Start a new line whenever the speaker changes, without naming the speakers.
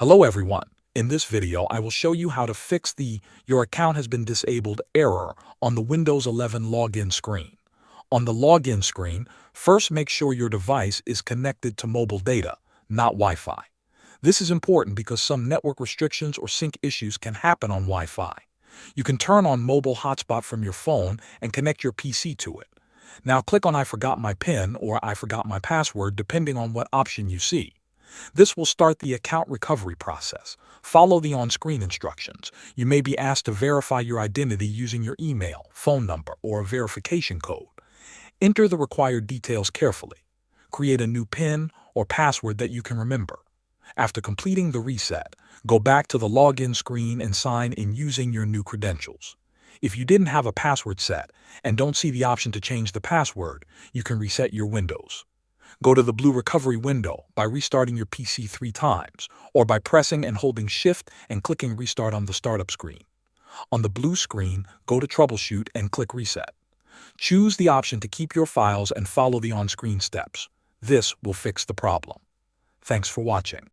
Hello everyone. In this video, I will show you how to fix the "Your account has been disabled" error on the Windows 11 login screen. On the login screen, first make sure your device is connected to mobile data, not Wi-Fi. This is important because some network restrictions or sync issues can happen on Wi-Fi. You can turn on mobile hotspot from your phone and connect your PC to it. Now click on "I forgot my PIN" or "I forgot my password" depending on what option you see. This will start the account recovery process. Follow the on-screen instructions. You may be asked to verify your identity using your email, phone number, or a verification code. Enter the required details carefully. Create a new PIN or password that you can remember. After completing the reset, go back to the login screen and sign in using your new credentials. If you didn't have a password set and don't see the option to change the password, you can reset your Windows. Go to the blue recovery window by restarting your PC 3 times, or by pressing and holding Shift and clicking Restart on the startup screen. On the blue screen, go to Troubleshoot and click Reset. Choose the option to keep your files and follow the on-screen steps. This will fix the problem. Thanks for watching.